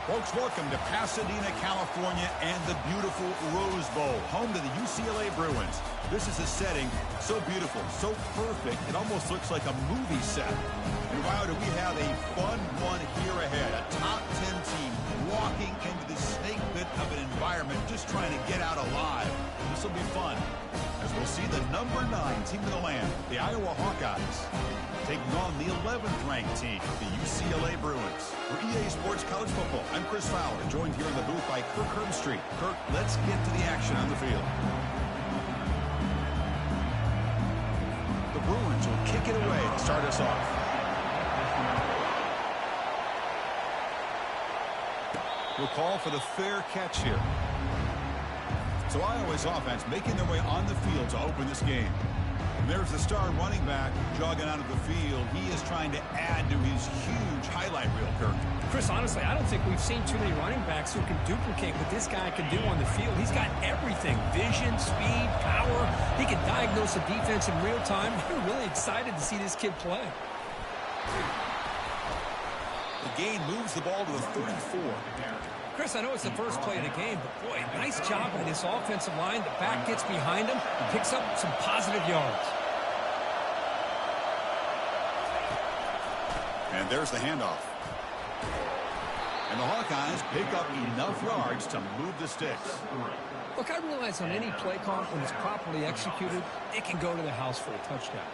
Folks, welcome to Pasadena, California, and the beautiful Rose Bowl, home to the UCLA Bruins. This is a setting so beautiful, so perfect, it almost looks like a movie set. And wow, do we have a fun one here ahead. A top 10 team walking into this snake pit of an environment, just trying to get out alive. This will be fun, as we'll see the number 9 team in the land, the Iowa Hawkeyes, taking on the 11th ranked team, the UCLA Bruins. For EA Sports College Football, I'm Chris Fowler, joined here in the booth by Kirk Herbstreit. Kirk, let's get to the action on the field. The Bruins will kick it away to start us off. We'll call for the fair catch here. So Iowa's offense making their way on the field to open this game. And there's the star running back jogging out of the field. He is trying to add to his huge highlight reel, Kirk. Chris, honestly, I don't think we've seen too many running backs who can duplicate what this guy can do on the field. He's got everything: vision, speed, power. He can diagnose a defense in real time. We're really excited to see this kid play. The gain moves the ball to the 34. Chris, I know it's the first play of the game, but boy, nice job by this offensive line. The back gets behind him and picks up some positive yards. And there's the handoff. And the Hawkeyes pick up enough yards to move the sticks. Look, I realize on any play call, when it's properly executed, it can go to the house for a touchdown.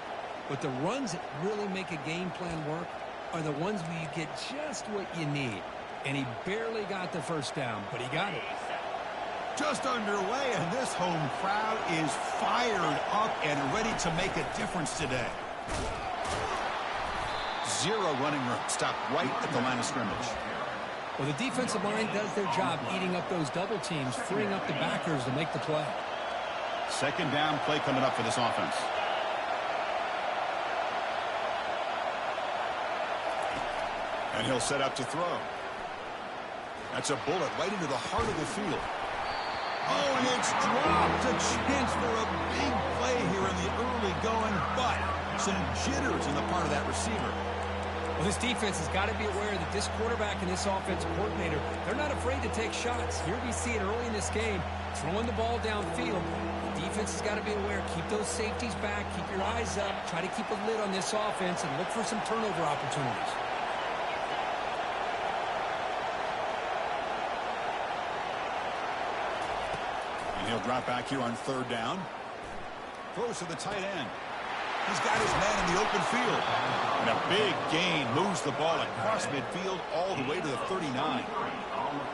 But the runs that really make a game plan work are the ones where you get just what you need. And he barely got the first down, but he got it. Just underway, and this home crowd is fired up and ready to make a difference today. Zero running room. Stopped right at the line of scrimmage. Well, the defensive line does their job eating up those double teams, freeing up the backers to make the play. Second down play coming up for this offense. And he'll set up to throw. That's a bullet right into the heart of the field. Oh, and it's dropped. A chance for a big play here in the early going, but some jitters in the part of that receiver. Well, this defense has got to be aware that this quarterback and this offensive coordinator, they're not afraid to take shots. Here we see it early in this game, throwing the ball downfield. The defense has got to be aware. Keep those safeties back. Keep your eyes up. Try to keep a lid on this offense and look for some turnover opportunities. He'll drop back here on third down. Throws to the tight end. He's got his man in the open field. And a big gain moves the ball across midfield all the way to the 39. Man,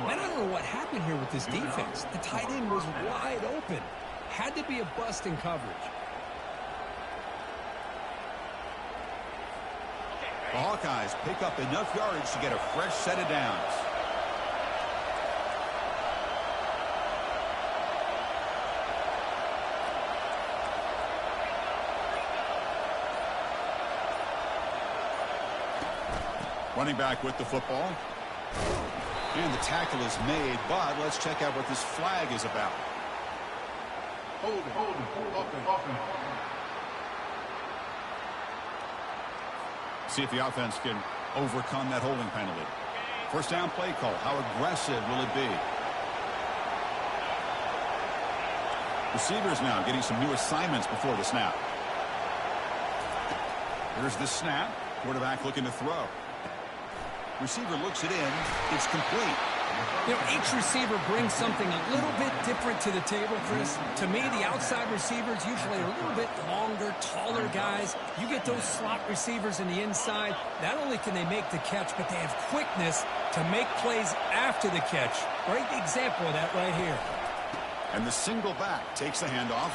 I don't know what happened here with this defense. The tight end was wide open. Had to be a bust in coverage. The Hawkeyes pick up enough yardage to get a fresh set of downs. Running back with the football. And the tackle is made, but let's check out what this flag is about. Hold it. See if the offense can overcome that holding penalty. First down play call. How aggressive will it be? Receivers now getting some new assignments before the snap. Here's the snap. Quarterback looking to throw. Receiver looks it in. It's complete. You know, each receiver brings something a little bit different to the table, Chris. To me, the outside receivers usually are a little bit longer, taller guys. You get those slot receivers in the inside. Not only can they make the catch, but they have quickness to make plays after the catch. Great example of that right here. And the single back takes the handoff.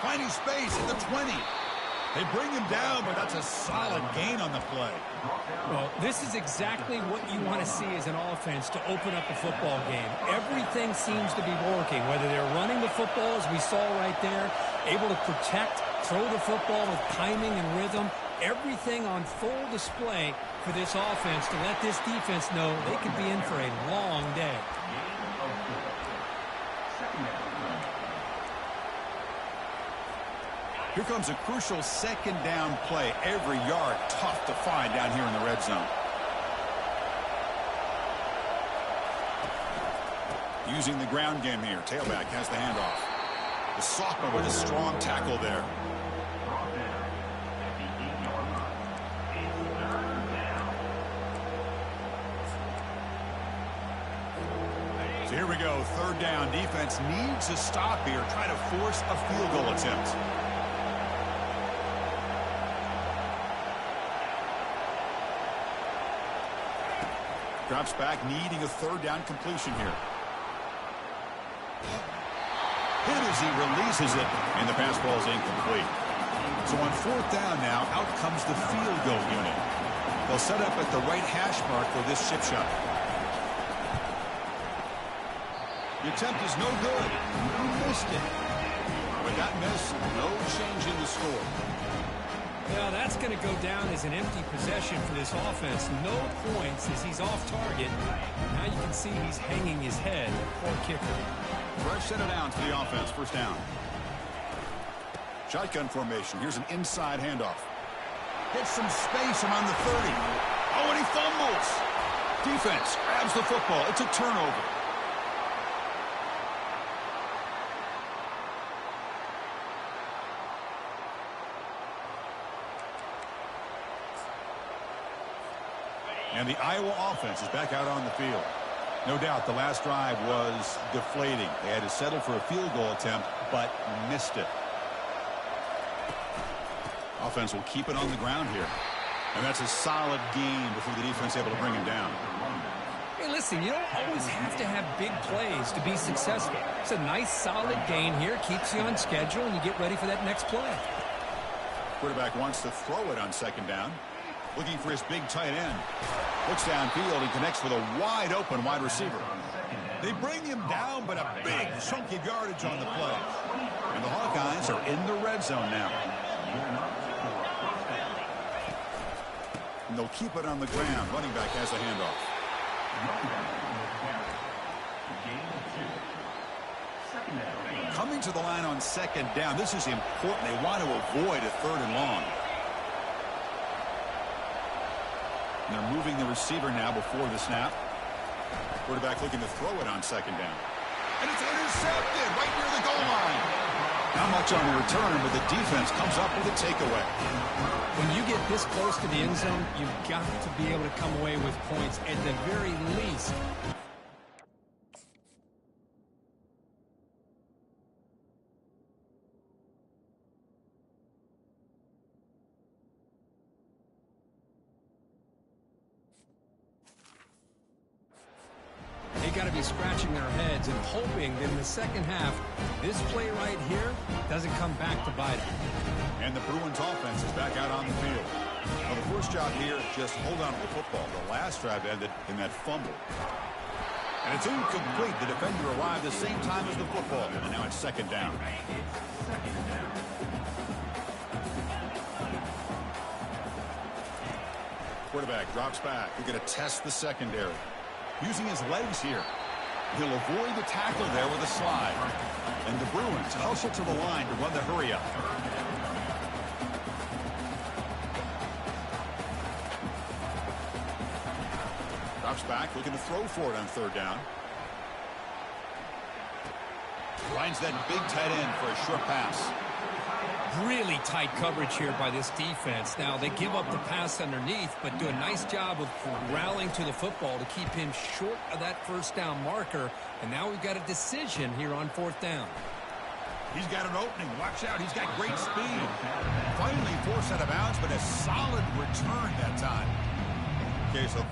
Finding space at the 20. They bring him down, but that's a solid gain on the play. Well, this is exactly what you want to see as an offense to open up a football game. Everything seems to be working, whether they're running the football, as we saw right there, able to protect, throw the football with timing and rhythm. Everything on full display for this offense to let this defense know they could be in for a long day. Here comes a crucial second down play. Every yard tough to find down here in the red zone. Using the ground game here. Tailback has the handoff. The sophomore with a strong tackle there. So here we go. Third down. Defense needs a stop here. Trying to force a field goal attempt. Drops back, needing a third down completion here. Hit as he releases it, and the pass ball is incomplete. So on fourth down now, out comes the field goal unit. They'll set up at the right hash mark for this chip shot. The attempt is no good. He missed it. With that miss, no change in the score. Well, that's going to go down as an empty possession for this offense. No points as he's off target. Now you can see he's hanging his head. Poor kicker. Fresh set it down to the offense. First down. Shotgun formation. Here's an inside handoff. Gets some space around the 30. Oh, and he fumbles. Defense grabs the football. It's a turnover. And the Iowa offense is back out on the field. No doubt the last drive was deflating. They had to settle for a field goal attempt, but missed it. Offense will keep it on the ground here. And that's a solid gain before the defense able to bring him down. Hey, listen, you don't always have to have big plays to be successful. It's a nice, solid gain here. Keeps you on schedule, and you get ready for that next play. Quarterback wants to throw it on second down. Looking for his big tight end. Looks downfield and connects with a wide-open wide receiver. They bring him down, but a big chunk of yardage on the play. And the Hawkeyes are in the red zone now. And they'll keep it on the ground. Running back has the handoff. Coming to the line on second down. This is important. They want to avoid a third and long. And they're moving the receiver now before the snap. Quarterback looking to throw it on second down. And it's intercepted right near the goal line. Not much on the return, but the defense comes up with a takeaway. When you get this close to the end zone, you've got to be able to come away with points at the very least. They got to be scratching their heads and hoping that in the second half, this play right here doesn't come back to bite them. And the Bruins offense is back out on the field. Well, the first job here, just hold on to the football. The last drive ended in that fumble. And it's incomplete. The defender arrived the same time as the football. And now it's second down. Quarterback drops back. We're going to test the secondary. Using his legs here. He'll avoid the tackle there with a slide. And the Bruins hustle to the line to run the hurry-up. Drops back, looking to throw for it on third down. Finds that big tight end for a short pass. Really tight coverage here by this defense. Now, they give up the pass underneath, but do a nice job of rallying to the football to keep him short of that first down marker. And now we've got a decision here on fourth down. He's got an opening. Watch out. He's got great speed. Finally forced out of bounds, but a solid return that time. Okay, so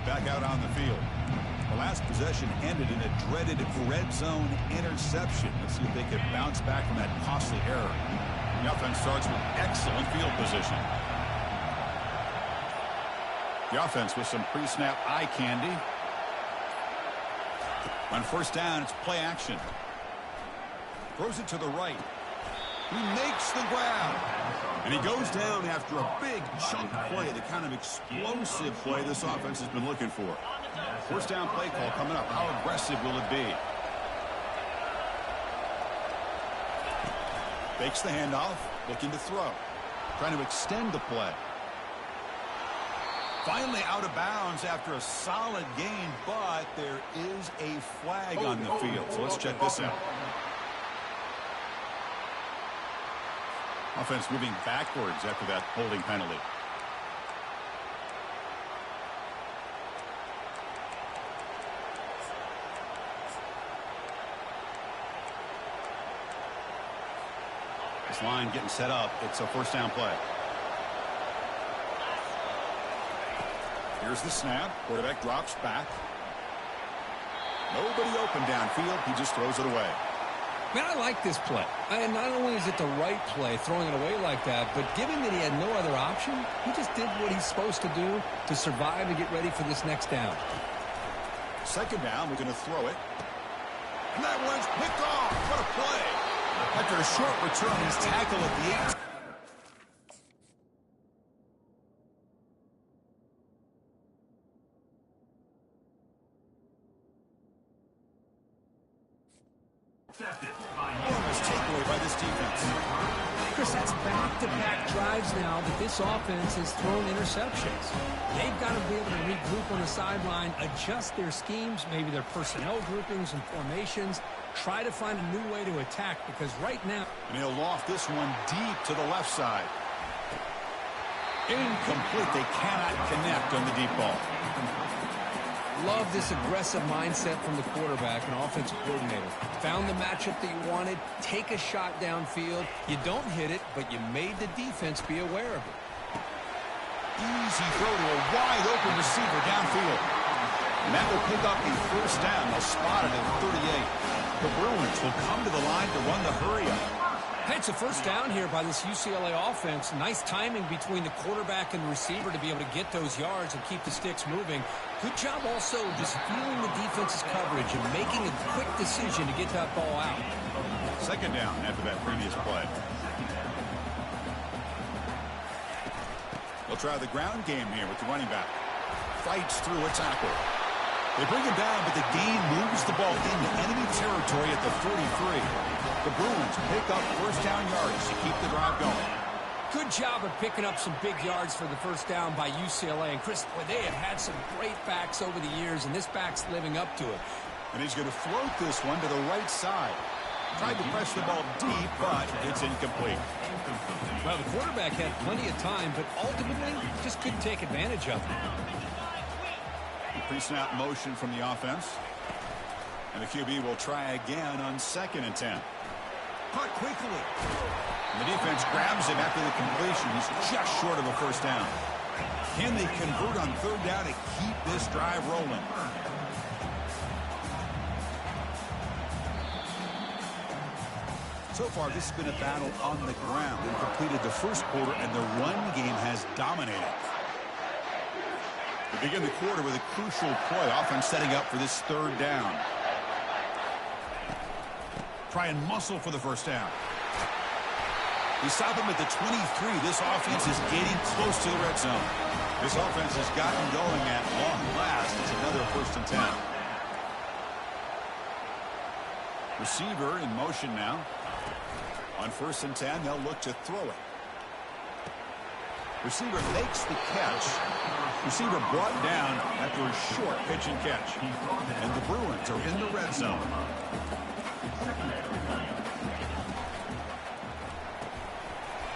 back out on the field. The last possession ended in a dreaded red zone interception. Let's see if they can bounce back from that costly error. The offense starts with excellent field position. The offense with some pre-snap eye candy. On first down, it's play action. Throws it to the right. He makes the grab. And he goes down after a big chunk play, the kind of explosive play this offense has been looking for. First down play call coming up. How aggressive will it be? Fakes the handoff, looking to throw. Trying to extend the play. Finally out of bounds after a solid gain, but there is a flag on the field. So let's check this out. Offense moving backwards after that holding penalty. This line getting set up. It's a first down play. Here's the snap. Quarterback drops back. Nobody open downfield. He just throws it away. Man, I like this play. And not only is it the right play, throwing it away like that, but given that he had no other option, he just did what he's supposed to do to survive and get ready for this next down. Second down, we're going to throw it. And that one's picked off. What a play. After a short return, he's tackled at the 8. Takeaway by this defense. Chris, that's back-to-back drives now that this offense has thrown interceptions. They've got to be able to regroup on the sideline, adjust their schemes, maybe their personnel groupings and formations, try to find a new way to attack, because right now... And he'll loft this one deep to the left side. Incomplete. They cannot connect on the deep ball. Love this aggressive mindset from the quarterback and offensive coordinator. Found the matchup that you wanted, take a shot downfield. You don't hit it, but you made the defense be aware of it. Easy throw to a wide-open receiver downfield. And that will pick up the first down. They'll spot it at 38. The Bruins will come to the line to run the hurry-up. Hey, it's a first down here by this UCLA offense. Nice timing between the quarterback and the receiver to be able to get those yards and keep the sticks moving. Good job also just feeling the defense's coverage and making a quick decision to get that ball out. Second down after that previous play. They'll try the ground game here with the running back. Fights through a tackle. They bring him down, but the gain moves the ball into enemy territory at the 43. The Bruins pick up first down yards to keep the drive going. Good job of picking up some big yards for the first down by UCLA. And Chris, boy, they have had some great backs over the years, and this back's living up to it. And he's going to float this one to the right side. Tried to press the ball deep, but it's incomplete. Well, the quarterback had plenty of time, but ultimately just couldn't take advantage of it. Pre-snap motion from the offense. And the QB will try again on 2nd and 10. Caught quickly. And the defense grabs him after the completion. He's just short of a first down. Can they convert on 3rd down to keep this drive rolling? So far, this has been a battle on the ground. They completed the first quarter, and the run game has dominated. They begin the quarter with a crucial play. Offense setting up for this 3rd down. Try and muscle for the first down. They stop him at the 23. This offense is getting close to the red zone. This offense has gotten going at long last. It's another 1st and 10. Receiver in motion now. On 1st and 10, they'll look to throw it. Receiver makes the catch. Receiver brought down after a short pitch and catch. And the Bruins are in the red zone.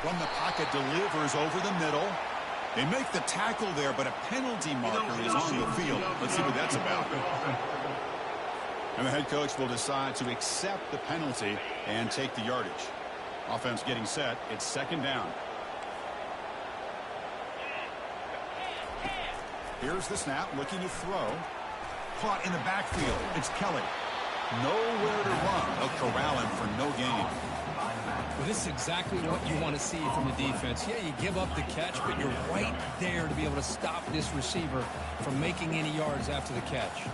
From the pocket, delivers over the middle. They make the tackle there, but a penalty marker is on the field. Let's see what that's about. And the head coach will decide to accept the penalty and take the yardage. Offense getting set. It's 2nd down. Here's the snap, looking to throw. Caught in the backfield. It's Kelly. Nowhere to run. They'll corral him for no gain. Well, this is exactly what you want to see from the defense. Yeah, you give up the catch, but you're right there to be able to stop this receiver from making any yards after the catch.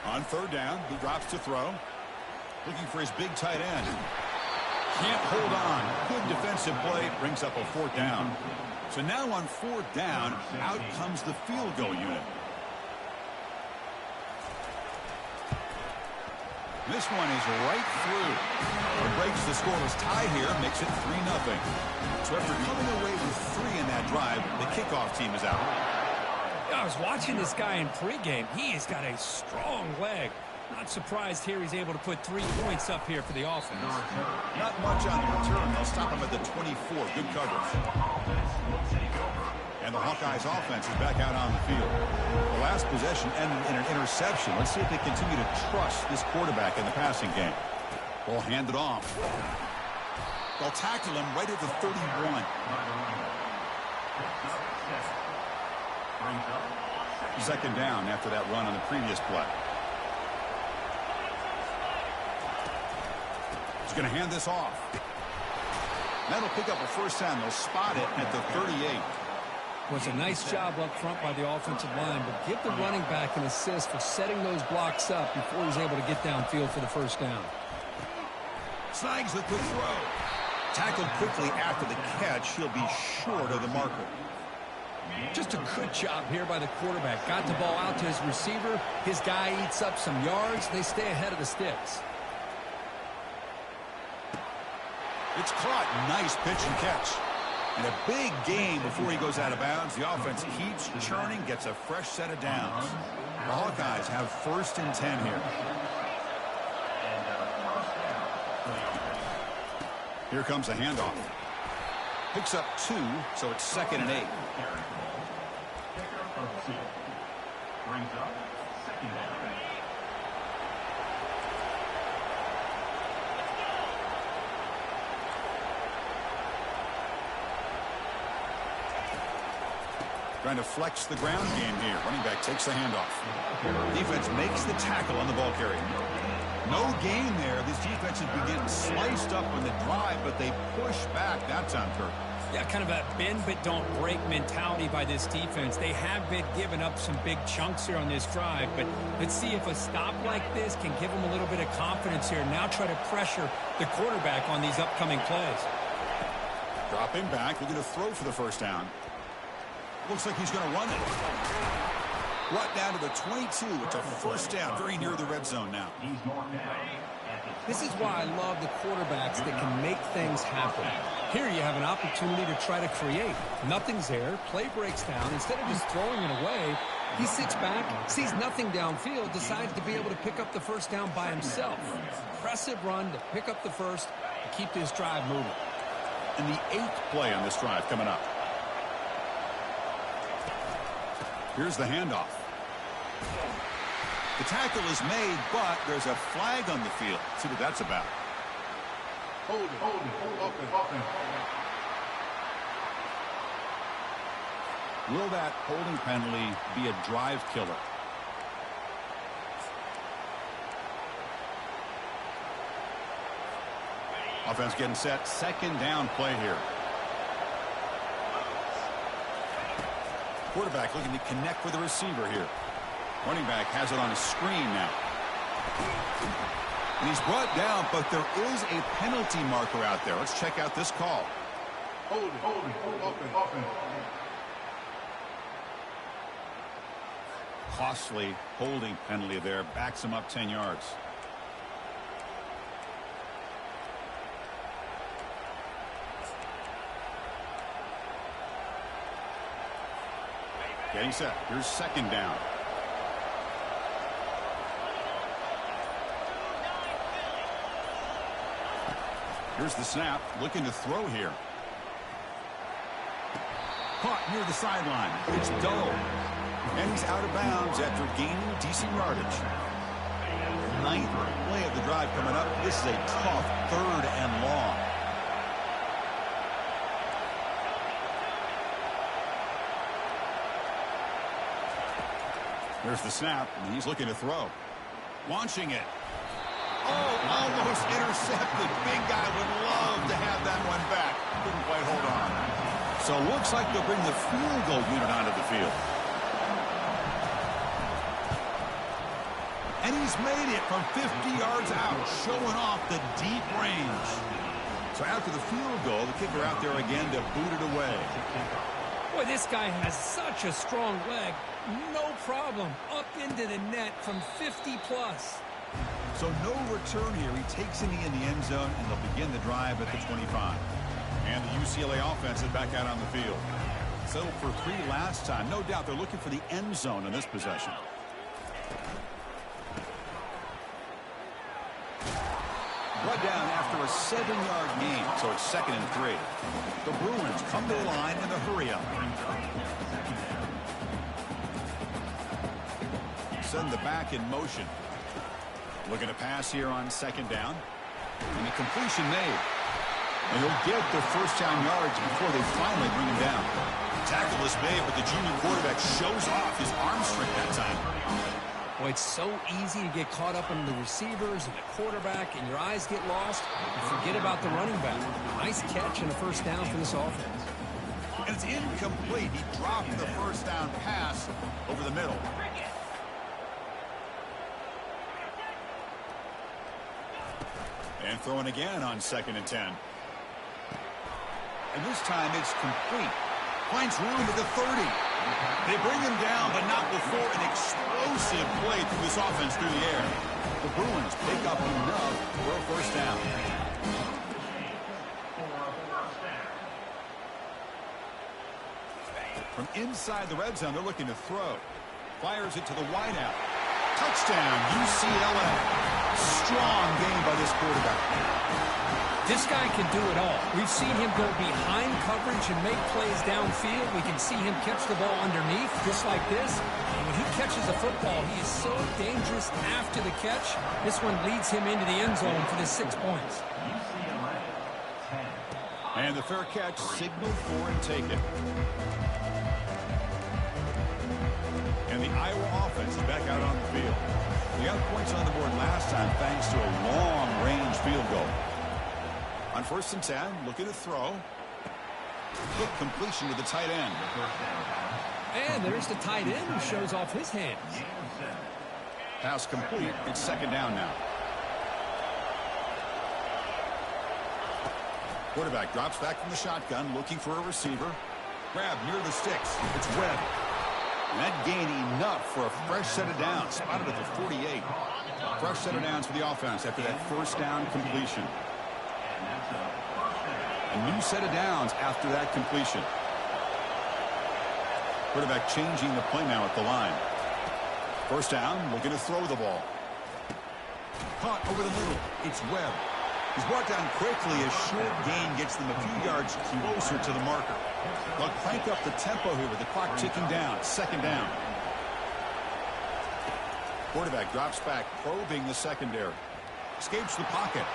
On third down, he drops to throw. Looking for his big tight end. Can't hold on. Good defensive play. Brings up a fourth down. So now on fourth down, out comes the field goal unit. This one is right through. It breaks the scoreless tie here, makes it 3-0. So after coming away with 3 in that drive, the kickoff team is out. I was watching this guy in pregame. He has got a strong leg. Not surprised here he's able to put 3 points up here for the offense. Not much on the return. They'll stop him at the 24. Good coverage. And the Hawkeyes offense is back out on the field. The last possession ended in an interception. Let's see if they continue to trust this quarterback in the passing game. Ball handed off. They'll tackle him right at the 31. Second down after that run on the previous play. He's going to hand this off. That'll pick up a first down. They'll spot it at the 38. Was a nice job up front by the offensive line, but give the running back an assist for setting those blocks up before he's able to get downfield for the first down. Snags the quick throw. Tackled quickly after the catch. He'll be short of the marker. Just a good job here by the quarterback. Got the ball out to his receiver. His guy eats up some yards. They stay ahead of the sticks. It's caught. Nice pitch and catch. And a big game before he goes out of bounds. The offense keeps churning, gets a fresh set of downs. The Hawkeyes have 1st and 10 here. Here comes a handoff. Picks up 2, so it's 2nd and 8. Brings up 2nd down. Trying to flex the ground game here. Running back takes the handoff. Defense makes the tackle on the ball carrier. No gain there. This defense has been getting sliced up on the drive, but they push back. That's on purpose. Yeah, kind of a bend but don't break mentality by this defense. They have been giving up some big chunks here on this drive, but let's see if a stop like this can give them a little bit of confidence here. Now try to pressure the quarterback on these upcoming plays. Dropping back. Looking to throw for the first down. Looks like he's going to run it. Brought down to the 22. It's a first down, very near the red zone now. This is why I love the quarterbacks that can make things happen. Here you have an opportunity to try to create. Nothing's there. Play breaks down. Instead of just throwing it away, he sits back, sees nothing downfield, decides to be able to pick up the first down by himself. Impressive run to pick up the first and keep this drive moving. And the 8th play on this drive coming up. Here's the handoff. The tackle is made, but there's a flag on the field. See what that's about. Hold open. Will that holding penalty be a drive killer? Offense getting set. 2nd down play here. Quarterback looking to connect with the receiver here. Running back has it on a screen now. And he's brought down, but there is a penalty marker out there. Let's check out this call. Hold open. Costly holding penalty there. Backs him up 10 yards. Getting set. Here's 2nd down. Here's the snap. Looking to throw here. Caught near the sideline. It's Doe. And he's out of bounds after gaining decent yardage. 9th play of the drive coming up. This is a tough 3rd and long. There's the snap, and he's looking to throw. Launching it. Oh, almost intercepted. Big guy would love to have that one back. Couldn't quite hold on. So it looks like they'll bring the field goal unit onto the field. And he's made it from 50 yards out, showing off the deep range. So after the field goal, the kicker out there again to boot it away. Boy, this guy has such a strong leg. No problem. Up into the net from 50 plus. So no return here. He takes it in the end zone, and they'll begin the drive at the 25. And the UCLA offense is back out on the field. Settled for 3 last time. No doubt they're looking for the end zone in this possession. Brought down after a 7-yard gain, so it's 2nd and 3. The Bruins come to the line in a hurry-up. Send the back in motion. Looking to pass here on 2nd down. And the completion made. And he'll get the first down yards before they finally bring him down. Tackle is made, but the junior quarterback shows off his arm strength that time. Boy, it's so easy to get caught up in the receivers and the quarterback, and your eyes get lost. You forget about the running back. Nice catch and a first down for this offense. And it's incomplete. He dropped the first down pass over the middle. And throwing again on 2nd and 10. And this time it's complete. Finds room at the 30. They bring him down, but not before an explosive play through this offense through the air. The Bruins pick up enough for a first down. From inside the red zone, they're looking to throw. Fires it to the wideout. Touchdown, UCLA. Strong game by this quarterback. This guy can do it all. We've seen him go behind coverage and make plays downfield. We can see him catch the ball underneath, just like this. And when he catches a football, he is so dangerous after the catch. This one leads him into the end zone for the 6 points. And the fair catch signaled for and taken. And the Iowa offense is back out on the field. They got points on the board last time thanks to a long-range field goal. On 1st and 10, looking to throw. Quick completion to the tight end. And there's the tight end who shows off his hands. Pass complete. It's 2nd down now. Quarterback drops back from the shotgun, looking for a receiver. Grab near the sticks. It's Webb. And that gained enough for a fresh set of downs. Spotted at the 48. Fresh set of downs for the offense after that first down completion. A new set of downs after that completion. Quarterback changing the play now at the line. First down, looking to throw the ball. Caught over the middle. It's Webb. He's brought down quickly. A short gain gets them a few yards closer to the marker. They'll crank up the tempo here with the clock ticking down. 2nd down. Quarterback drops back, probing the secondary. Escapes the pocket.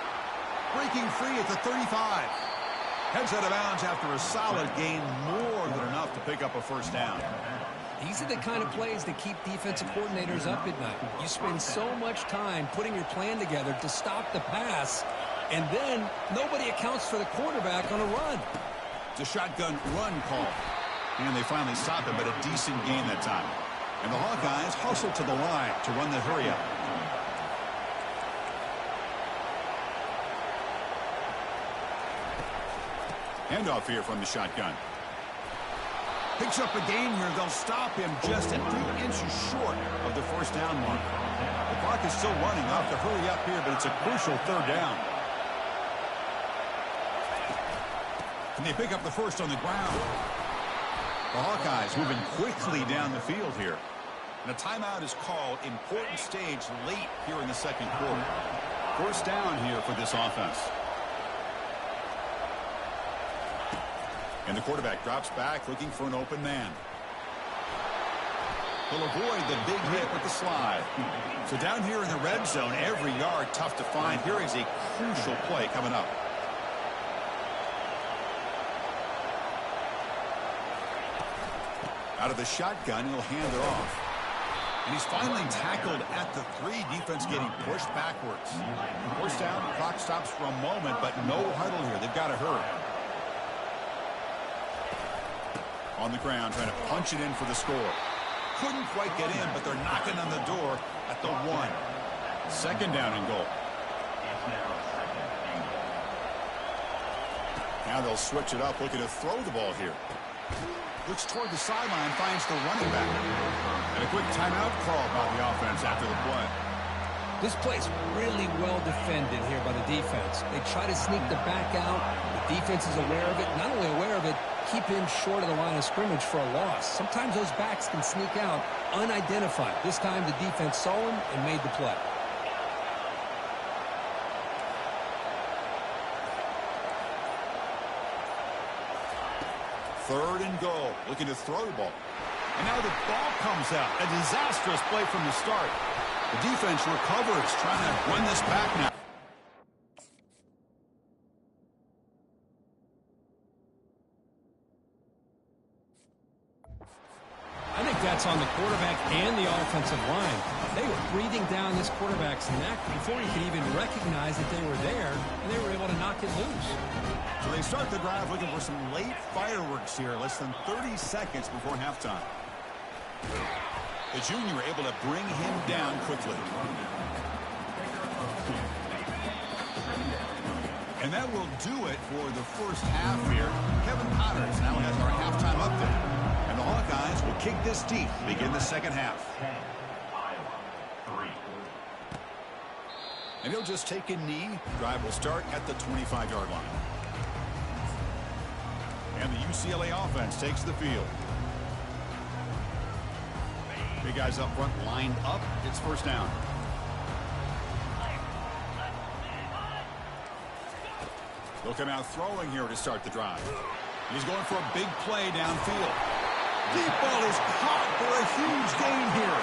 Breaking free at the 35. Heads out of bounds after a solid gain, more than enough to pick up a first down. These are the kind of plays that keep defensive coordinators up at night. You spend so much time putting your plan together to stop the pass, and then nobody accounts for the quarterback on a run. It's a shotgun run call. And they finally stop him, but a decent gain that time. And the Hawkeyes hustle to the line to run the hurry-up. Handoff here from the shotgun. Picks up a gain here. They'll stop him just a few inches short of the first down mark. The clock is still running off the hurry up here, but it's a crucial 3rd down. And they pick up the first on the ground. The Hawkeyes moving quickly down the field here. And a timeout is called. Important stage late here in the 2nd quarter. First down here for this offense. And the quarterback drops back, looking for an open man. He'll avoid the big hit with the slide. So down here in the red zone, every yard tough to find. Here is a crucial play coming up. Out of the shotgun, he'll hand it off. And he's finally tackled at the 3. Defense getting pushed backwards. Forced down, the clock stops for a moment, but no huddle here. They've got to hurry. On the ground, trying to punch it in for the score. Couldn't quite get in, but they're knocking on the door at the 1. Second down and goal. Now they'll switch it up, looking to throw the ball here. Looks toward the sideline, finds the running back. And a quick timeout call by the offense after the play. This play's really well defended here by the defense. They try to sneak the back out. The defense is aware of it. Not only aware of it, keep him short of the line of scrimmage for a loss. Sometimes those backs can sneak out unidentified. This time the defense saw him and made the play. Third and goal, looking to throw the ball. And now the ball comes out. A disastrous play from the start. The defense recovers, trying to run this back now. I think that's on the quarterback and the offensive line. They were breathing down this quarterback's neck before he could even recognize that they were there, and they were able to knock it loose. So they start the drive looking for some late fireworks here, less than 30 seconds before halftime. The junior able to bring him down quickly. And that will do it for the first half here. Kevin Connors now has our halftime update. And the Hawkeyes will kick this deep to begin the second half. And he'll just take a knee. Drive will start at the 25-yard line. And the UCLA offense takes the field. Big guys up front lined up. It's first down. They'll come out throwing here to start the drive. He's going for a big play downfield. Deep ball is caught for a huge gain here.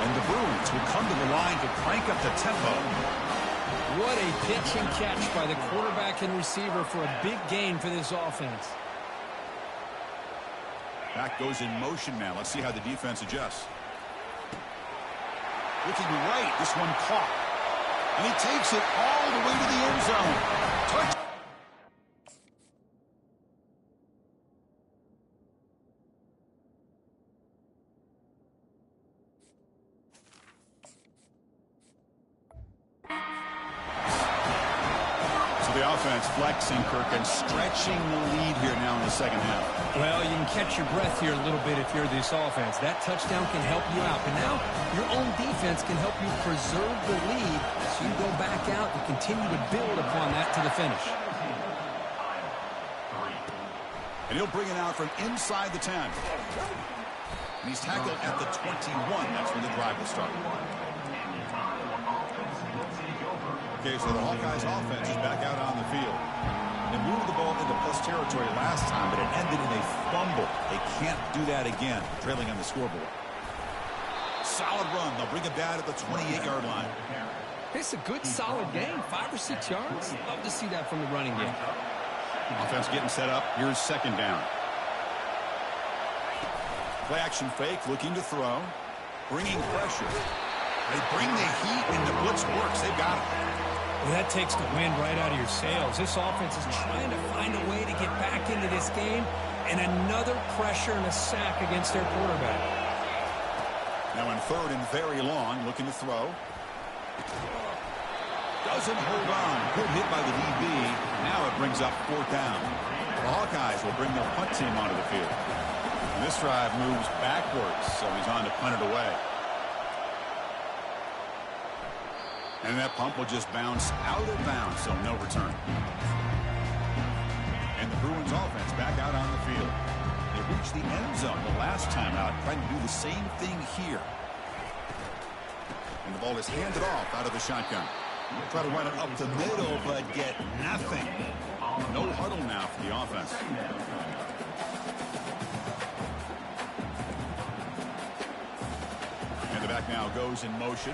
And the Bruins will come to the line to crank up the tempo. What a pitch and catch by the quarterback and receiver for a big gain for this offense. Back goes in motion now. Let's see how the defense adjusts. Looking right, this one caught. And he takes it all the way to the end zone. Touch. Offense flexing, Kirk, and stretching the lead here now in the second half. Well, you can catch your breath here a little bit if you're this offense. That touchdown can help you out. But now your own defense can help you preserve the lead so you go back out and continue to build upon that to the finish. And he'll bring it out from inside the 10. And he's tackled at the 21. That's when the drive will start. Okay, so the Hawkeyes offense is back out on the field. They moved the ball into plus territory last time, but it ended in a fumble. They can't do that again, trailing on the scoreboard. Solid run. They'll bring it down at the 28-yard line. It's a good, solid game. 5 or 6 yards. Love to see that from the running game. Offense getting set up. Here's second down. Play action fake, looking to throw. Bringing pressure. They bring the heat, and the blitz works. They've got it. Well, that takes the wind right out of your sails. This offense is trying to find a way to get back into this game, and another pressure and a sack against their quarterback. Now in third and very long, looking to throw. Doesn't hold on. Good hit by the DB. Now it brings up fourth down. The Hawkeyes will bring their punt team onto the field. And this drive moves backwards, so he's on to punt it away. And that pump will just bounce out of bounds, so no return. And the Bruins offense back out on the field. They reached the end zone the last time out, trying to do the same thing here. And the ball is handed off out of the shotgun. Try to run it up the middle, but get nothing. No huddle now for the offense. And the back now goes in motion.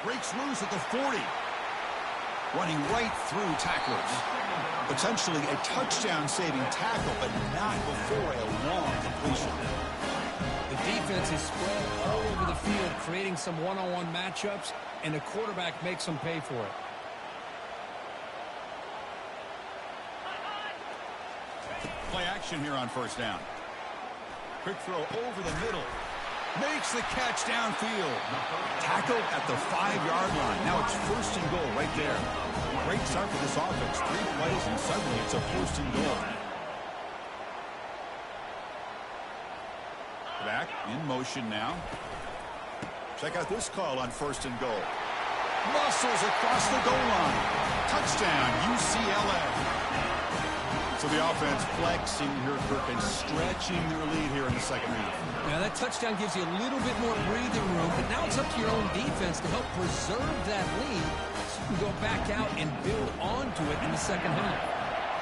Breaks loose at the 40. Running right through tacklers. Potentially a touchdown-saving tackle, but not before a long completion. The defense is spread all over the field, creating some one-on-one matchups, and the quarterback makes them pay for it. Play action here on first down. Quick throw over the middle. Makes the catch downfield. Tackle at the 5-yard line. Now it's first and goal right there. Great start for this offense. 3 plays and suddenly it's a first and goal. Back in motion now. Check out this call on first and goal. Muscles across the goal line. Touchdown, UCLA. So the offense flexing here, Kirk, and stretching their lead here in the second half. Now that touchdown gives you a little bit more breathing room, but now it's up to your own defense to help preserve that lead so you can go back out and build onto it in the second half.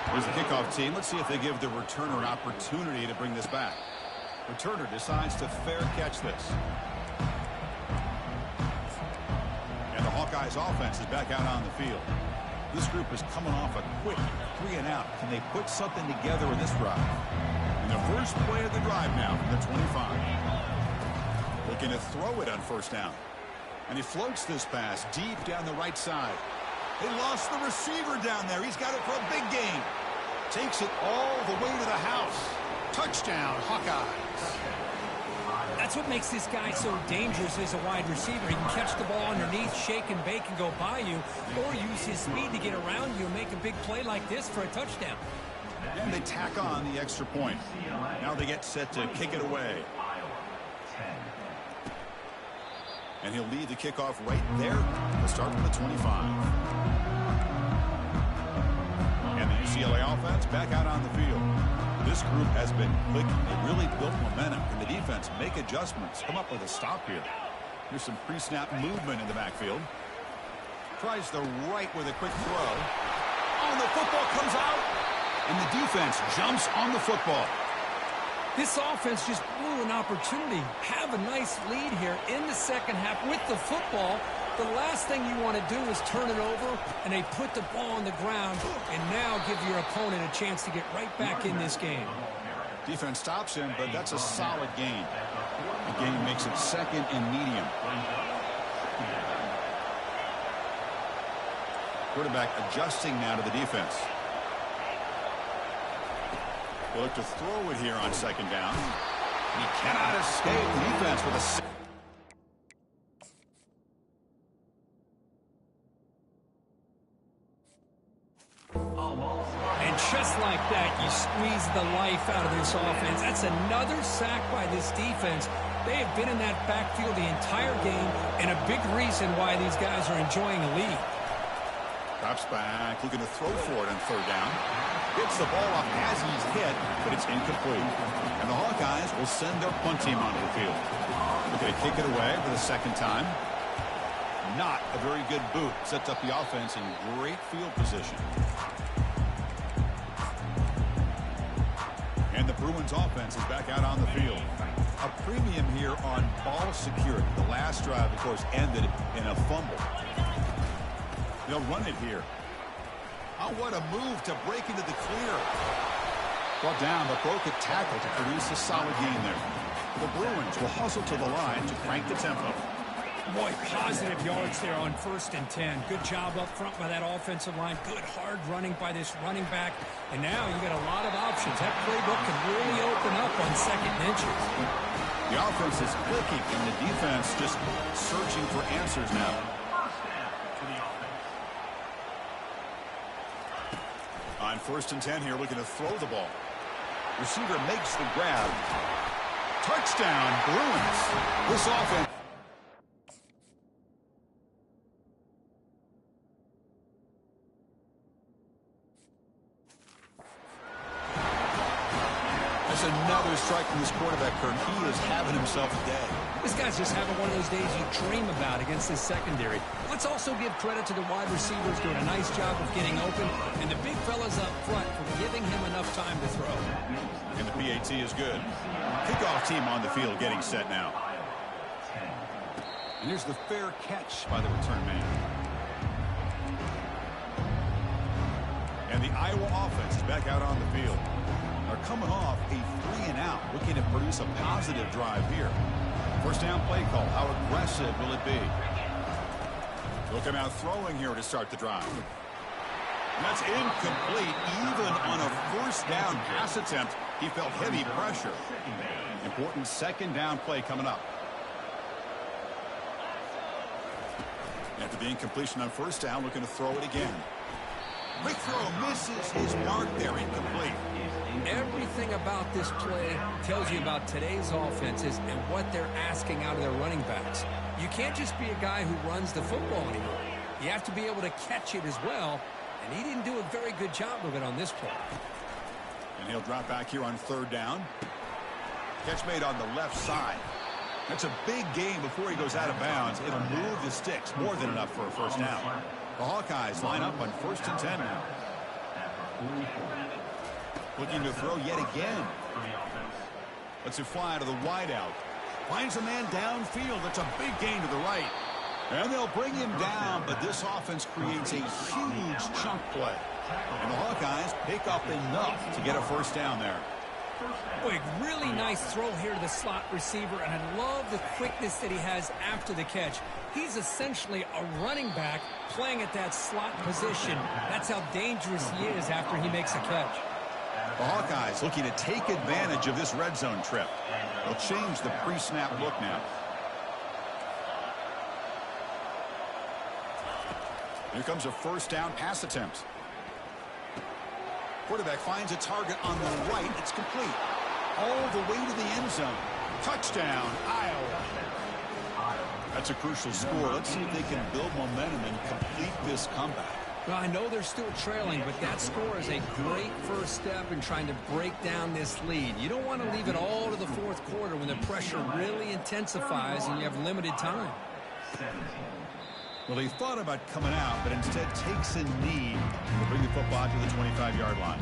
Here's the kickoff team. Let's see if they give the returner an opportunity to bring this back. Returner decides to fair catch this. And the Hawkeyes offense is back out on the field. This group is coming off a quick 3-and-out. Can they put something together in this drive? In the first play of the drive now from the 25. Looking to throw it on first down. And he floats this pass deep down the right side. They lost the receiver down there. He's got it for a big gain. Takes it all the way to the house. Touchdown, Hawkeyes. That's what makes this guy so dangerous as a wide receiver. He can catch the ball underneath, shake and bake and go by you, or use his speed to get around you and make a big play like this for a touchdown. And they tack on the extra point. Now they get set to kick it away. And he'll lead the kickoff right there to start from the 25. And the UCLA offense back out on the field. This group has been clicking. They really built momentum. And the defense make adjustments. Come up with a stop here. Here's some pre-snap movement in the backfield. Tries the right with a quick throw. Oh, the football comes out. And the defense jumps on the football. This offense just blew an opportunity. Have a nice lead here in the second half with the football. The last thing you want to do is turn it over, and they put the ball on the ground and now give your opponent a chance to get right back in this game. Defense stops him, but that's a solid gain. The gain makes it second and medium. Quarterback adjusting now to the defense. They look to throw it here on second down. And he cannot escape the defense with a... And just like that, you squeeze the life out of this offense. That's another sack by this defense. They have been in that backfield the entire game, and a big reason why these guys are enjoying a lead. Drops back, looking to throw for it on third down. Gets the ball off as he's hit, but it's incomplete. And the Hawkeyes will send their punt team onto the field. Looking to kick it away for the second time. Not a very good boot. Sets up the offense in great field position. And the Bruins offense is back out on the field. A premium here on ball security. The last drive, of course, ended in a fumble. They'll run it here. Oh, what a move to break into the clear. Brought down, but broke a tackle to produce a solid gain there. The Bruins will hustle to the line to crank the tempo. Boy, positive yards there on 1st and 10. Good job up front by that offensive line. Good hard running by this running back. And now you got a lot of options. That playbook can really open up on second and inches. The offense is clicking, and the defense just searching for answers now. On 1st and 10 here, looking to throw the ball. Receiver makes the grab. Touchdown, Bruins. This offense. That's another strike from this quarterback, Kurt. He is having himself a day. This guy's just having one of those days you dream about against this secondary. Let's also give credit to the wide receivers doing a nice job of getting open, and the big fellas up front for giving him enough time to throw. And the PAT is good. Kickoff team on the field getting set now. And here's the fair catch by the return man. And the Iowa offense is back out on the field. They're coming off a 3-and-out, looking to produce a positive drive here. First down play call. How aggressive will it be? They'll come out throwing here to start the drive. And that's incomplete. Even on a first down pass attempt, he felt heavy pressure. Important second down play coming up. After the incompletion on first down, looking to throw it again. Quick throw, misses his mark there, incomplete. Everything about this play tells you about today's offenses and what they're asking out of their running backs. You can't just be a guy who runs the football anymore. You have to be able to catch it as well, and he didn't do a very good job of it on this play. And he'll drop back here on third down. Catch made on the left side. That's a big gain before he goes out of bounds. It'll move the sticks, more than enough for a first down. The Hawkeyes line up on 1st and 10 now. Looking to throw yet again. Lets it fly to the wideout. Finds a man downfield. That's a big gain to the right. And they'll bring him down, but this offense creates a huge chunk play. And the Hawkeyes pick up enough to get a first down there. Boy, really nice throw here to the slot receiver, and I love the quickness that he has after the catch. He's essentially a running back playing at that slot position. That's how dangerous he is after he makes a catch. The Hawkeyes looking to take advantage of this red zone trip. They'll change the pre-snap look now. Here comes a first down pass attempt. Quarterback finds a target on the right. It's complete. All the way to the end zone. Touchdown, Iowa. That's a crucial score. Let's see if they can build momentum and complete this comeback. Well, I know they're still trailing, but that score is a great first step in trying to break down this lead. You don't want to leave it all to the fourth quarter when the pressure really intensifies and you have limited time. Well, he thought about coming out, but instead takes a knee to bring the football to the 25-yard line.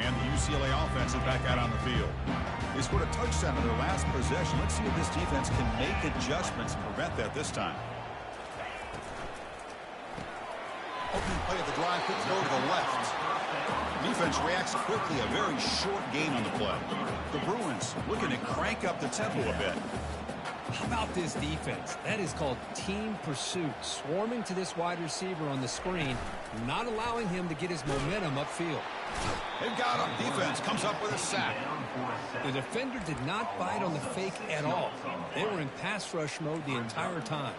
And the UCLA offense is back out on the field. They scored a touchdown in their last possession. Let's see if this defense can make adjustments and prevent that this time. Opening play of the drive, quick throw to the left. Defense reacts quickly, a very short gain on the play. The Bruins looking to crank up the tempo a bit. How about this defense? That is called team pursuit. Swarming to this wide receiver on the screen, not allowing him to get his momentum upfield. They've got him. Defense comes up with a sack. The defender did not bite on the fake at all. They were in pass rush mode the entire time.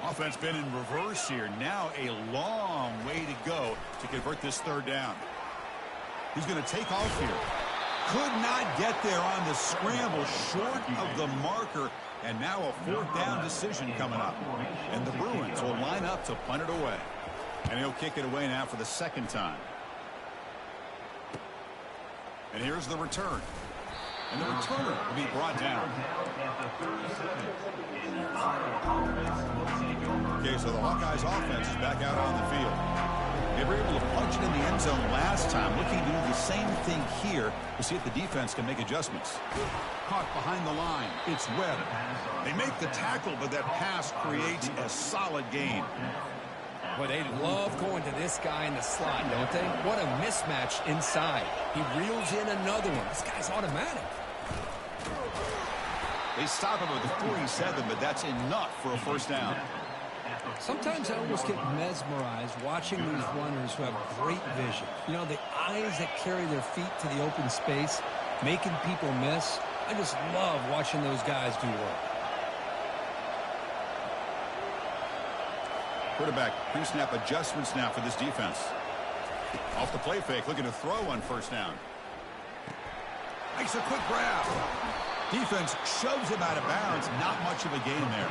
Offense been in reverse here. Now a long way to go to convert this third down. He's going to take off here. Could not get there on the scramble, short of the marker. And now a fourth down decision coming up. And the Bruins will line up to punt it away. And he'll kick it away now for the second time. And here's the return. And the returner will be brought down. Okay, so the Hawkeyes offense is back out on the field. They were able to punch it in the end zone last time. Looking to do the same thing here to see if the defense can make adjustments. Caught behind the line. It's Webb. They make the tackle, but that pass creates a solid gain. Well, they love going to this guy in the slot, don't they? What a mismatch inside. He reels in another one. This guy's automatic. They stop him at the 47, but that's enough for a first down. Sometimes I almost get mesmerized watching these runners who have great vision. You know, the eyes that carry their feet to the open space, making people miss. I just love watching those guys do work. Quarterback pre-snap adjustments now for this defense. Off the play fake, looking to throw on first down. Makes a quick grab. Defense shoves him out of bounds. Not much of a gain there.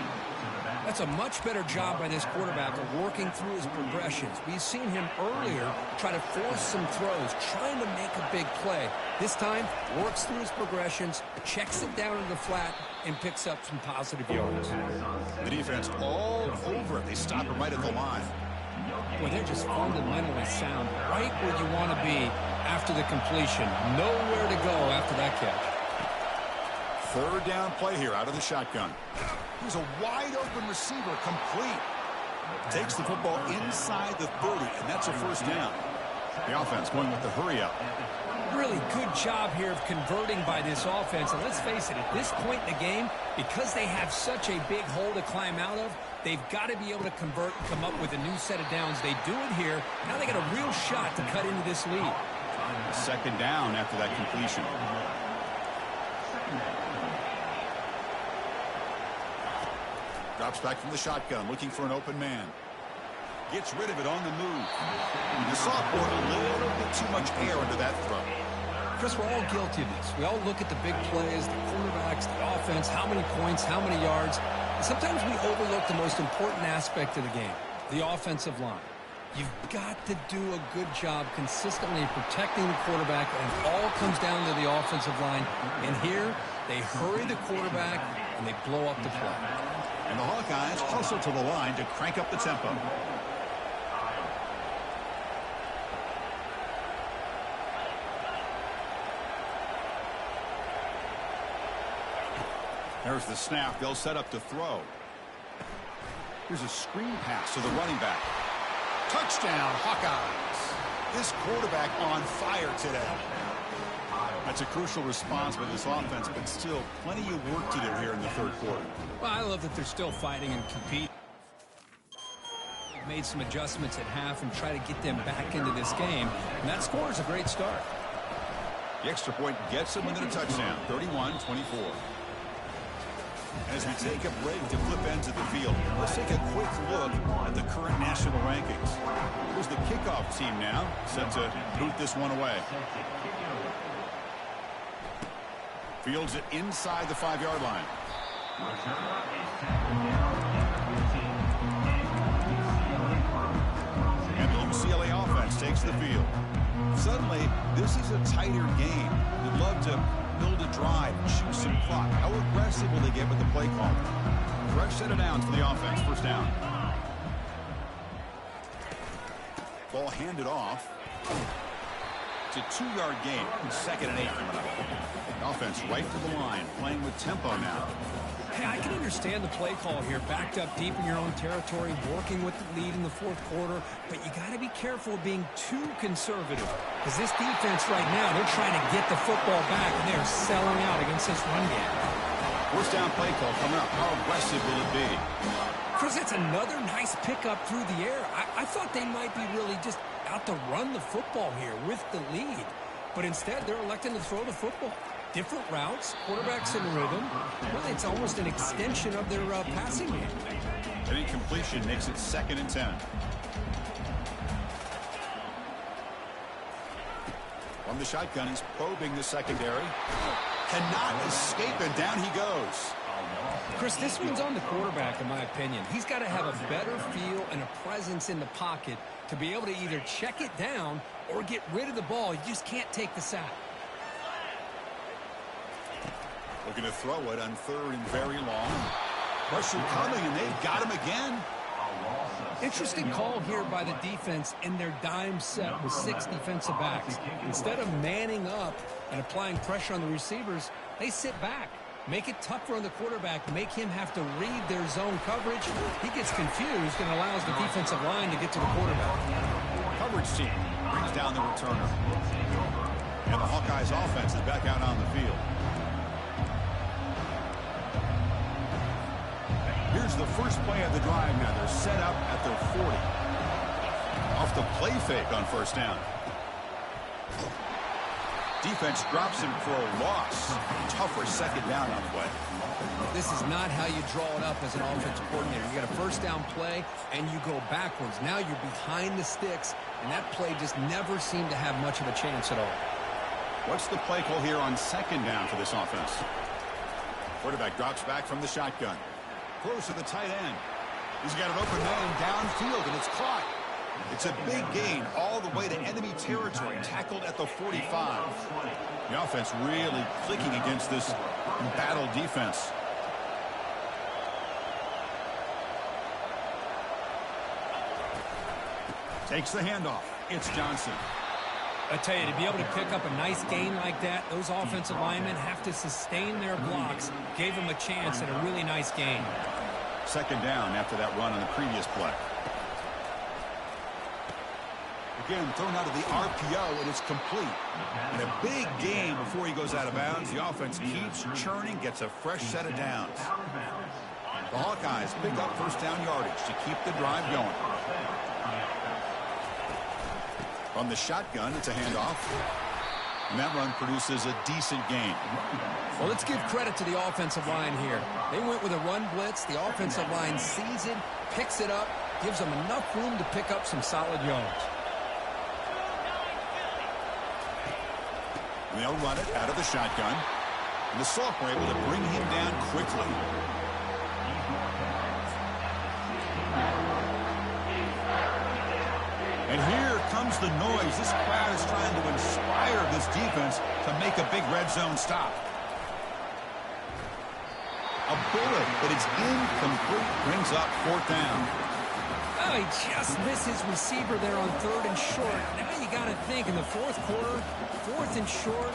That's a much better job by this quarterback of working through his progressions. We've seen him earlier try to force some throws, trying to make a big play. This time, works through his progressions, checks it down in the flat, and picks up some positive yards. The defense all over it. They stop him right at the line. Well, they're just fundamentally sound, right where you want to be after the completion. Nowhere to go after that catch. Third down play here out of the shotgun. Here's a wide-open receiver, complete. Takes the football inside the 30, and that's a first down. The offense going with the hurry up. Really good job here of converting by this offense. And let's face it, at this point in the game, because they have such a big hole to climb out of, they've got to be able to convert and come up with a new set of downs. They do it here. Now they got a real shot to cut into this lead. Second down after that completion. Drops back from the shotgun, looking for an open man. Gets rid of it on the move. The sophomore, a little bit too much air into that throw. Chris, we're all guilty of this. We all look at the big plays, the quarterbacks, the offense, how many points, how many yards. And sometimes we overlook the most important aspect of the game, the offensive line. You've got to do a good job consistently protecting the quarterback, and it all comes down to the offensive line. And here, they hurry the quarterback, and they blow up the play. And the Hawkeyes hustle to the line to crank up the tempo. There's the snap. They'll set up to throw. Here's a screen pass to the running back. Touchdown, Hawkeyes. This quarterback on fire today. That's a crucial response by this offense, but still plenty of work to do here in the third quarter. Well, I love that they're still fighting and competing. Made some adjustments at half and try to get them back into this game. And that score is a great start. The extra point gets them within a touchdown, 31-24. As we take a break to flip ends of the field, let's take a quick look at the current national rankings. Here's the kickoff team now, set to boot this one away. Fields it inside the 5-yard line. And the UCLA offense takes the field. Suddenly, this is a tighter game. You'd love to build a drive, shoot some clock. How aggressive will they get with the play call? Fresh set of downs for the offense. First down. Ball handed off. It's a 2-yard gain. 2nd and 8 coming up. Offense right to the line, playing with tempo now. Hey, I can understand the play call here, backed up deep in your own territory, working with the lead in the fourth quarter, but you got to be careful of being too conservative, because this defense right now, they're trying to get the football back, and they're selling out against this run game. First down play call coming up. How aggressive will it be? Chris, that's another nice pickup through the air. I thought they might be really just out to run the football here with the lead, but instead they're electing to throw the football. Different routes, quarterbacks in rhythm. Really, it's almost an extension of their passing game. An incompletion makes it 2nd and 10. From the shotgun, he's probing the secondary. Cannot escape, and down he goes. Chris, this one's on the quarterback, in my opinion. He's got to have a better feel and a presence in the pocket to be able to either check it down or get rid of the ball. You just can't take the sack. Looking to throw it on 3rd and very long. Pressure coming, and they've got him again. Interesting call here by the defense in their dime set with 6 defensive backs. Instead of manning up and applying pressure on the receivers, they sit back. Make it tougher on the quarterback. Make him have to read their zone coverage. He gets confused and allows the defensive line to get to the quarterback. Coverage team brings down the returner. And the Hawkeyes offense is back out on the field. Here's the first play of the drive now. They're set up at their 40. Off the play fake on first down. Defense drops him for a loss. Tougher 2nd down on the way. This is not how you draw it up as an offensive coordinator. You got a first down play, and you go backwards. Now you're behind the sticks, and that play just never seemed to have much of a chance at all. What's the play call here on 2nd down for this offense? Quarterback drops back from the shotgun. Close to the tight end. He's got an open man downfield, and it's caught. It's a big gain all the way to enemy territory, tackled at the 45. The offense really clicking against this battle defense. Takes the handoff. It's Johnson. I tell you, to be able to pick up a nice gain like that, those offensive linemen have to sustain their blocks. Gave them a chance at a really nice gain. 2nd down after that run on the previous play. The Again, thrown out of the RPO, and it's complete. And a big game before he goes out of bounds. The offense keeps churning, gets a fresh set of downs. The Hawkeyes pick up first down yardage to keep the drive going. From the shotgun, it's a handoff. And that run produces a decent gain. Well, let's give credit to the offensive line here. They went with a run blitz. The offensive line sees it, picks it up, gives them enough room to pick up some solid yards. And they'll run it out of the shotgun. And the sophomore able to bring him down quickly. And here comes the noise. This crowd is trying to inspire this defense to make a big red zone stop. A bullet, but it's incomplete, brings up fourth down. Oh, he just missed his receiver there on 3rd and short. Now you got to think in the fourth quarter, 4th and short,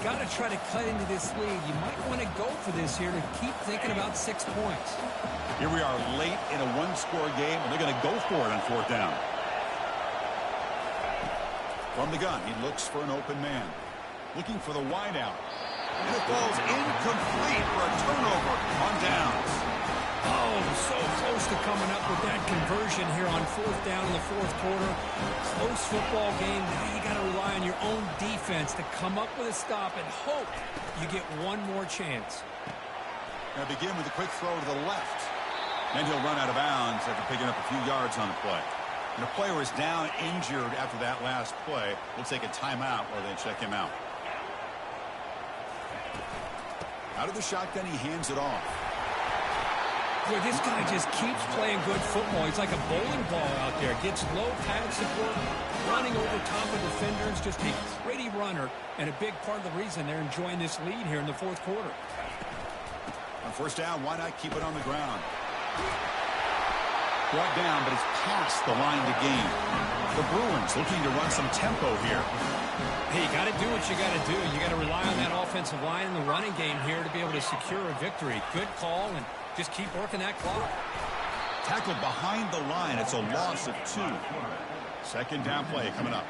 got to try to cut into this lead. You might want to go for this here to keep thinking about 6 points. Here we are late in a one-score game, and they're going to go for it on 4th down. From the gun, he looks for an open man. Looking for the wideout. And it falls incomplete for a turnover on downs. Oh, so close to coming up with that conversion here on 4th down in the 4th quarter. Close football game. Now you got to rely on your own defense to come up with a stop and hope you get one more chance. Now begin with a quick throw to the left. And he'll run out of bounds after picking up a few yards on the play. And the player is down injured after that last play. We'll take a timeout while they check him out. Out of the shotgun, he hands it off. Boy, this guy just keeps playing good football. He's like a bowling ball out there. Gets low pad support, running over top of defenders. Just a pretty runner, and a big part of the reason they're enjoying this lead here in the 4th quarter. On 1st down, why not keep it on the ground? Brought down, but it's past the line to gain. The Bruins looking to run some tempo here. Hey, you got to do what you got to do. You got to rely on that offensive line in the running game here to be able to secure a victory. Good call, and just keep working that clock. Tackled behind the line. It's a loss of 2. 2nd down play coming up.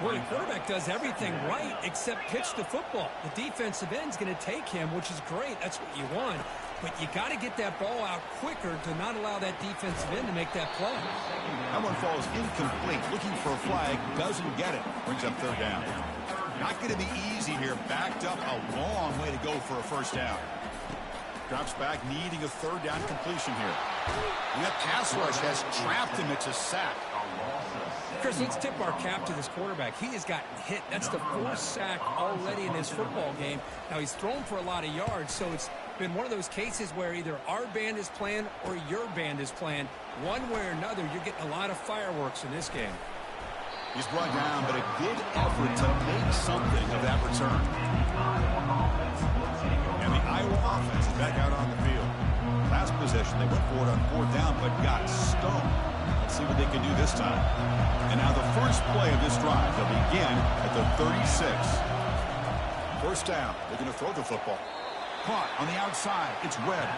Well, the quarterback does everything right except pitch the football. The defensive end's going to take him, which is great. That's what you want. But you got to get that ball out quicker to not allow that defensive end to make that play. That one falls incomplete. Looking for a flag. Doesn't get it. Brings up 3rd down. Not going to be easy here. Backed up a long way to go for a 1st down. Drops back, needing a 3rd down completion here. And that pass rush has trapped him. It's a sack. Chris, let's tip our cap to this quarterback. He has gotten hit. That's the 4th sack already in this football game. Now, he's thrown for a lot of yards, so it's been one of those cases where either our band is playing or your band is playing. One way or another, you're getting a lot of fireworks in this game. He's brought down, but a good effort to make something of that return. And the Iowa offense is back out on the field. Last possession, they went for it on 4th down, but got stoned. Let's see what they can do this time. And now the first play of this drive, they'll begin at the 36. 1st down, they're going to throw the football. Caught on the outside, it's Webb.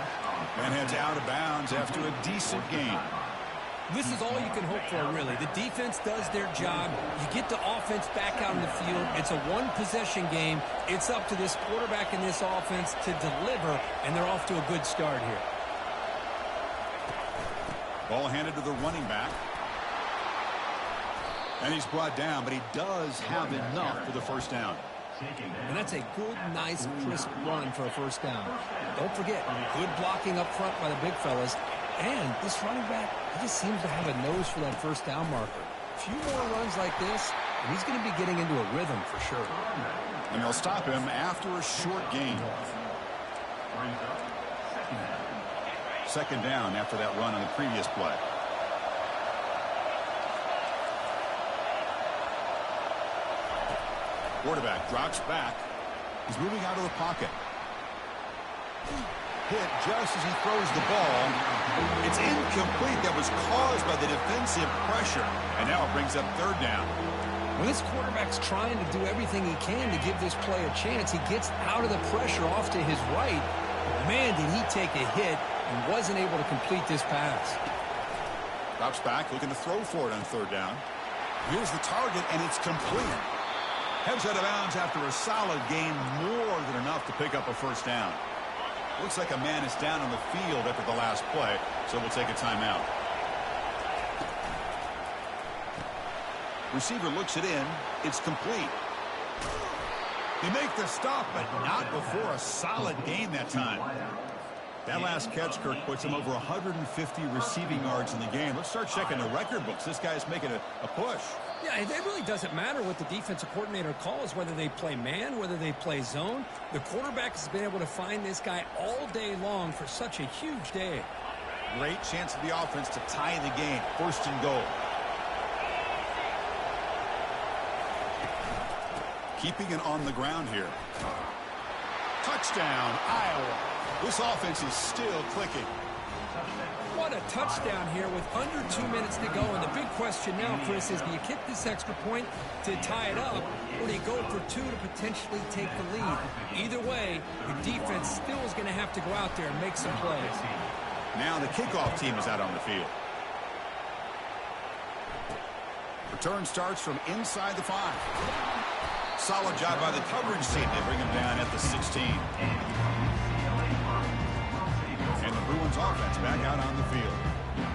And heads out of bounds after a decent gain. This is all you can hope for, really. The defense does their job. You get the offense back out in the field. It's a one-possession game. It's up to this quarterback and this offense to deliver, and they're off to a good start here. Ball handed to the running back. And he's brought down, but he does have enough for the 1st down. And that's a good, nice, crisp run for a 1st down. Don't forget, good blocking up front by the big fellas. And this running back, he just seems to have a nose for that 1st down marker. A few more runs like this, and he's going to be getting into a rhythm for sure. And they'll stop him after a short gain. 2nd down after that run on the previous play. Quarterback drops back. He's moving out of the pocket. Hit just as he throws the ball. It's incomplete. That was caused by the defensive pressure. And now it brings up 3rd down. When this quarterback's trying to do everything he can to give this play a chance, he gets out of the pressure off to his right. Man, did he take a hit and wasn't able to complete this pass. Drops back, looking to throw for it on 3rd down. Here's the target, and it's complete. Heads out of bounds after a solid gain, more than enough to pick up a first down. Looks like a man is down on the field after the last play, so we'll take a timeout. Receiver looks it in. It's complete. They make the stop, but not before a solid gain that time. That last catch, Kirk, puts him over 150 receiving yards in the game. Let's start checking the record books. This guy's making a push. Yeah, it really doesn't matter what the defensive coordinator calls, whether they play man, whether they play zone. The quarterback has been able to find this guy all day long for such a huge day. Great chance of the offense to tie the game. First and goal. Keeping it on the ground here. Touchdown, Iowa. This offense is still clicking. What a touchdown here with under 2 minutes to go. And the big question now, Chris, is do you kick this extra point to tie it up, or do you go for two to potentially take the lead? Either way, the defense still is going to have to go out there and make some plays. Now the kickoff team is out on the field. Return starts from inside the 5. Solid job by the coverage team. They bring him down at the 16. And the Bruins offense back out on the field.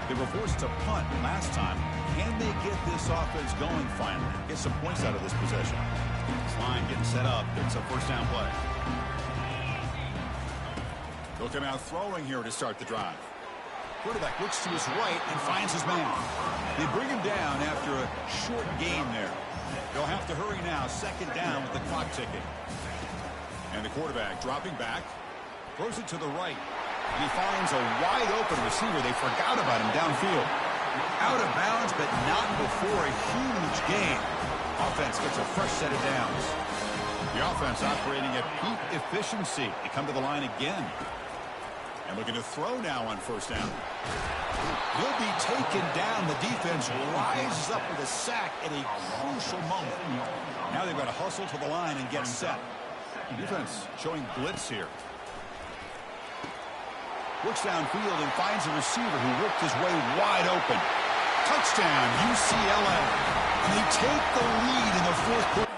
They were forced to punt last time. Can they get this offense going finally? Get some points out of this possession. This line getting set up. It's a first down play. They'll come out throwing here to start the drive. Quarterback looks to his right and finds his man. They bring him down after a short gain there. They'll have to hurry now. Second down with the clock ticking. And the quarterback dropping back. Throws it to the right. He finds a wide open receiver. They forgot about him downfield. Out of bounds, but not before a huge gain. Offense gets a fresh set of downs. The offense operating at peak efficiency. They come to the line again. And looking to throw now on first down. He'll be taken down. The defense rises up with a sack at a crucial moment. Now they've got to hustle to the line and get set. Defense showing blitz here. Looks downfield and finds a receiver who worked his way wide open. Touchdown, UCLA. And they take the lead in the fourth quarter.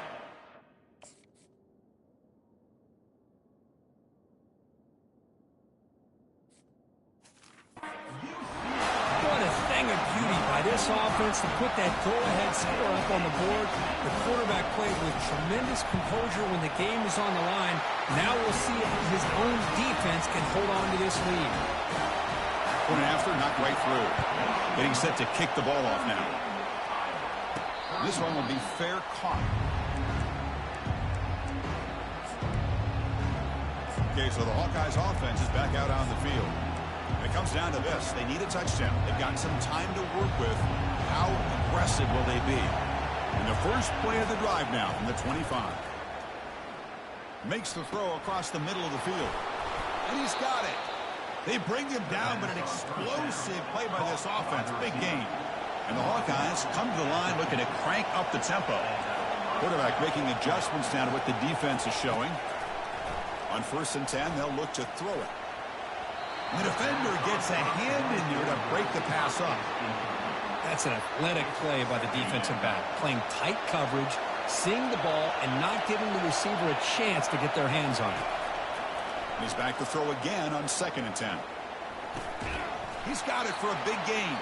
This offense to put that go-ahead score up on the board. The quarterback played with tremendous composure when the game was on the line. Now we'll see if his own defense can hold on to this lead. Point after, knocked right through. Getting set to kick the ball off now. This one will be fair caught. Okay, so the Hawkeyes offense is back out on the field. It comes down to this. They need a touchdown. They've got some time to work with. How aggressive will they be? And the first play of the drive now from the 25. Makes the throw across the middle of the field. And he's got it. They bring him down, but an explosive play by this offense. Big game. And the Hawkeyes come to the line looking to crank up the tempo. Quarterback making adjustments now to what the defense is showing. On 1st and 10, they'll look to throw it. The defender gets a hand in there to break the pass up. That's an athletic play by the defensive back. Playing tight coverage, seeing the ball, and not giving the receiver a chance to get their hands on it. He's back to throw again on 2nd and 10. He's got it for a big gain.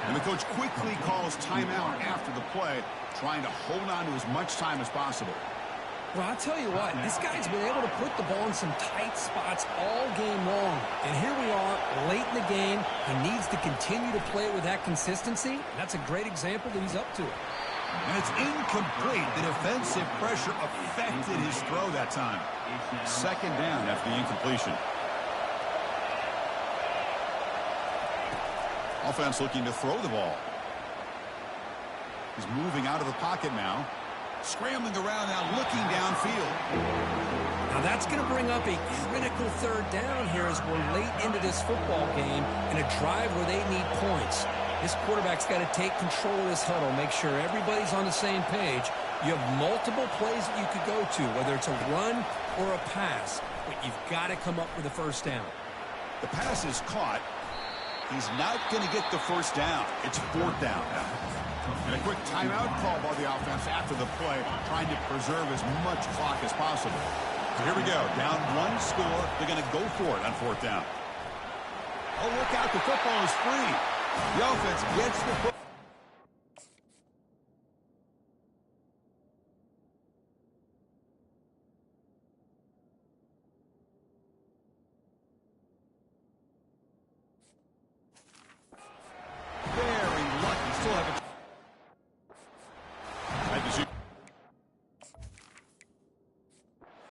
And the coach quickly calls timeout after the play, trying to hold on to as much time as possible. Well, I'll tell you what, this guy's been able to put the ball in some tight spots all game long. And here we are, late in the game. He needs to continue to play with that consistency. That's a great example that he's up to it. And it's incomplete. The defensive pressure affected his throw that time. Second down after the incompletion. Offense looking to throw the ball. He's moving out of the pocket now. Scrambling around now, looking downfield. Now that's going to bring up a critical third down here as we're late into this football game in a drive where they need points. This quarterback's got to take control of this huddle, make sure everybody's on the same page. You have multiple plays that you could go to, whether it's a run or a pass, but you've got to come up with a first down. The pass is caught. He's not going to get the first down. It's fourth down. And a quick timeout call by the offense after the play, trying to preserve as much clock as possible. So here we go. Down one score. They're going to go for it on fourth down. Oh, look out. The football is free. The offense gets the football.